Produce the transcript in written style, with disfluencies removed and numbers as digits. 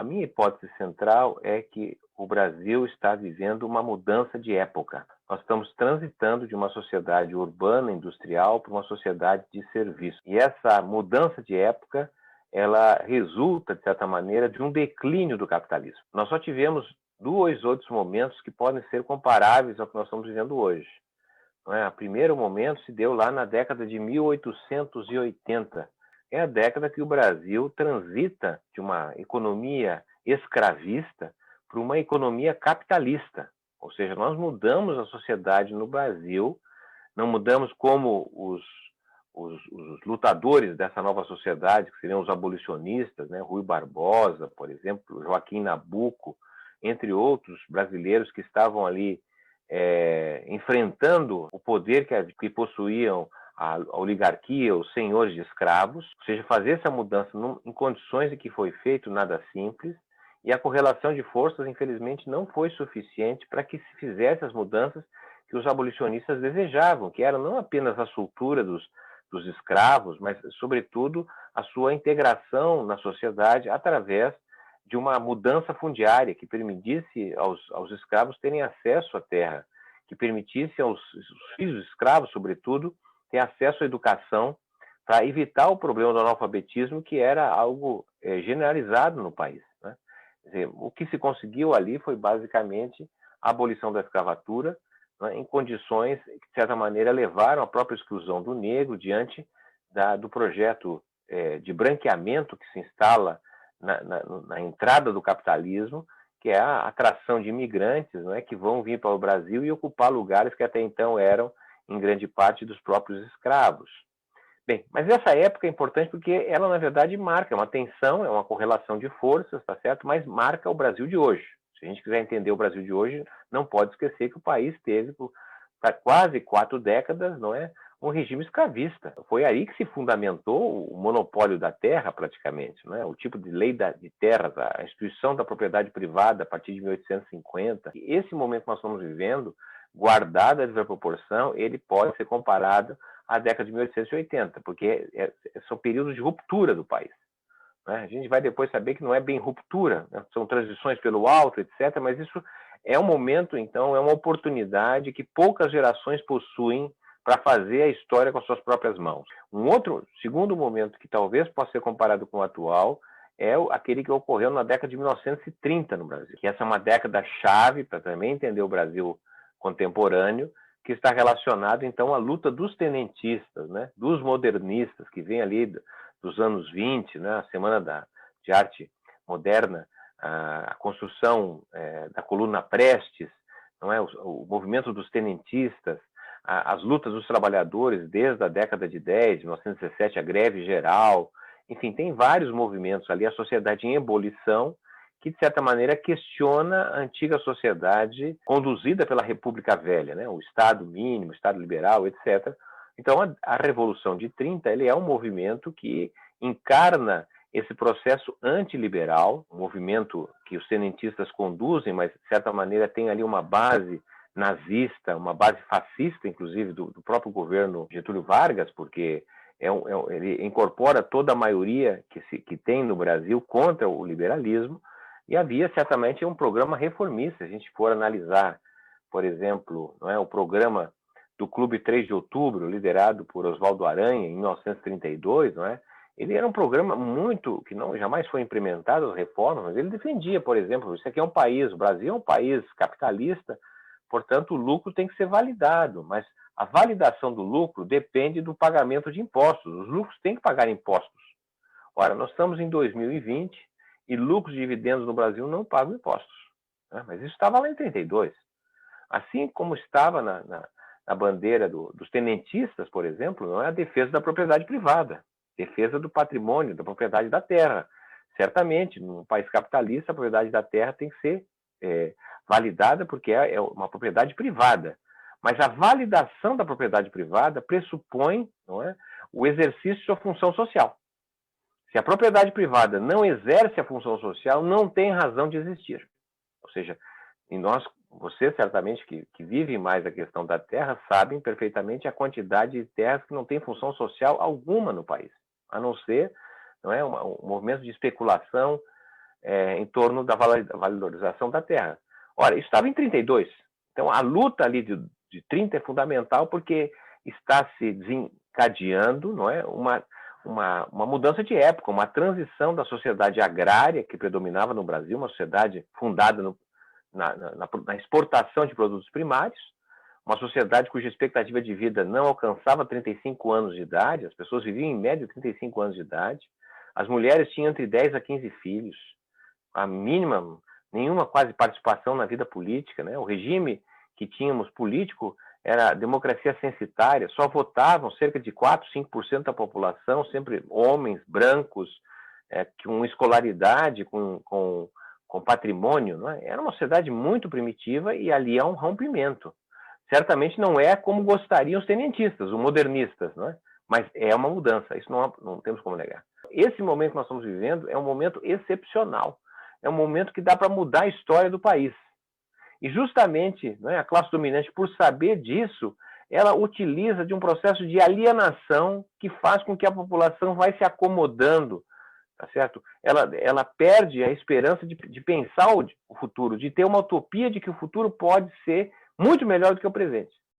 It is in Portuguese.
A minha hipótese central é que o Brasil está vivendo uma mudança de época. Nós estamos transitando de uma sociedade urbana, industrial, para uma sociedade de serviço. E essa mudança de época, ela resulta, de certa maneira, de um declínio do capitalismo. Nós só tivemos dois outros momentos que podem ser comparáveis ao que nós estamos vivendo hoje. O primeiro momento se deu lá na década de 1880. É a década que o Brasil transita de uma economia escravista para uma economia capitalista. Ou seja, nós mudamos a sociedade no Brasil, não mudamos como os lutadores dessa nova sociedade, que seriam os abolicionistas, né? Rui Barbosa, por exemplo, Joaquim Nabuco, entre outros brasileiros que estavam ali enfrentando o poder que possuíam a oligarquia, os senhores de escravos, ou seja, fazer essa mudança em condições em que foi feito nada simples, e a correlação de forças, infelizmente, não foi suficiente para que se fizesse as mudanças que os abolicionistas desejavam, que eram não apenas a soltura dos escravos, mas, sobretudo, a sua integração na sociedade através de uma mudança fundiária que permitisse aos escravos terem acesso à terra, que permitisse aos filhos dos escravos, sobretudo, ter acesso à educação para evitar o problema do analfabetismo, que era algo generalizado no país, né? Quer dizer, o que se conseguiu ali foi basicamente a abolição da escravatura, né, em condições que, de certa maneira, levaram à própria exclusão do negro diante do projeto de branqueamento que se instala na entrada do capitalismo, que é a atração de imigrantes, né, que vão vir para o Brasil e ocupar lugares que até então eram, em grande parte, dos próprios escravos. Bem, mas essa época é importante porque ela, na verdade, marca uma tensão, é uma correlação de forças, tá certo? Mas marca o Brasil de hoje. Se a gente quiser entender o Brasil de hoje, não pode esquecer que o país teve, por quase 4 décadas, não é, um regime escravista. Foi aí que se fundamentou o monopólio da terra, praticamente, não é? O tipo de lei de terras, a instituição da propriedade privada a partir de 1850. E esse momento que nós estamos vivendo, guardado a devida proporção, ele pode ser comparado à década de 1880, porque são períodos de ruptura do país, né? A gente vai depois saber que não é bem ruptura, né? São transições pelo alto, etc., mas isso é um momento, então, é uma oportunidade que poucas gerações possuem para fazer a história com as suas próprias mãos. Um outro, segundo momento que talvez possa ser comparado com o atual, é aquele que ocorreu na década de 1930 no Brasil, que essa é uma década chave para também entender o Brasil contemporâneo, que está relacionado, então, à luta dos tenentistas, né, dos modernistas, que vem ali dos anos 20, né, a Semana de Arte Moderna, a construção da coluna Prestes, não é, o movimento dos tenentistas, as lutas dos trabalhadores desde a década de 10, 1917, a greve geral, enfim, tem vários movimentos ali, a sociedade em ebulição, que, de certa maneira, questiona a antiga sociedade conduzida pela República Velha, né? O Estado mínimo, o Estado liberal, etc. Então, a Revolução de 30 ele é um movimento que encarna esse processo antiliberal, um movimento que os tenentistas conduzem, mas, de certa maneira, tem ali uma base nazista, uma base fascista, inclusive, do próprio governo Getúlio Vargas, porque ele incorpora toda a maioria que tem no Brasil contra o liberalismo. E havia certamente um programa reformista. Se a gente for analisar, por exemplo, não é, o programa do Clube 3 de Outubro, liderado por Oswaldo Aranha, em 1932, não é? Ele era um programa muito, que não jamais foi implementado as reformas, mas ele defendia, por exemplo, isso aqui é um país, o Brasil é um país capitalista, portanto o lucro tem que ser validado, mas a validação do lucro depende do pagamento de impostos. Os lucros têm que pagar impostos. Ora, nós estamos em 2020 e lucros e dividendos no Brasil não pagam impostos, né? Mas isso estava lá em 32. Assim como estava na bandeira dos tenentistas, por exemplo, não é a defesa da propriedade privada, defesa do patrimônio, da propriedade da terra. Certamente, num país capitalista, a propriedade da terra tem que ser validada porque é uma propriedade privada. Mas a validação da propriedade privada pressupõe, não é, o exercício de sua função social. Se a propriedade privada não exerce a função social, não tem razão de existir. Ou seja, você certamente que vive mais a questão da terra, sabem perfeitamente a quantidade de terras que não tem função social alguma no país, a não ser, não é, um movimento de especulação em torno da valorização da terra. Ora, isso estava em 32. Então, a luta ali de 30 é fundamental porque está se desencadeando, não é, uma mudança de época, uma transição da sociedade agrária que predominava no Brasil, uma sociedade fundada na exportação de produtos primários, uma sociedade cuja expectativa de vida não alcançava 35 anos de idade, as pessoas viviam em média 35 anos de idade, as mulheres tinham entre 10 a 15 filhos, a mínima, nenhuma quase participação na vida política, né? O regime que tínhamos político era a democracia censitária, só votavam cerca de 4, 5% da população, sempre homens, brancos, com escolaridade, com patrimônio, não é? Era uma sociedade muito primitiva e ali há um rompimento. Certamente não é como gostariam os tenentistas, os modernistas, não é? Mas é uma mudança, isso não temos como negar. Esse momento que nós estamos vivendo é um momento excepcional, é um momento que dá para mudar a história do país. E justamente, né, a classe dominante, por saber disso, ela utiliza de um processo de alienação que faz com que a população vai se acomodando, tá certo? Ela perde a esperança de pensar o futuro, de ter uma utopia de que o futuro pode ser muito melhor do que o presente.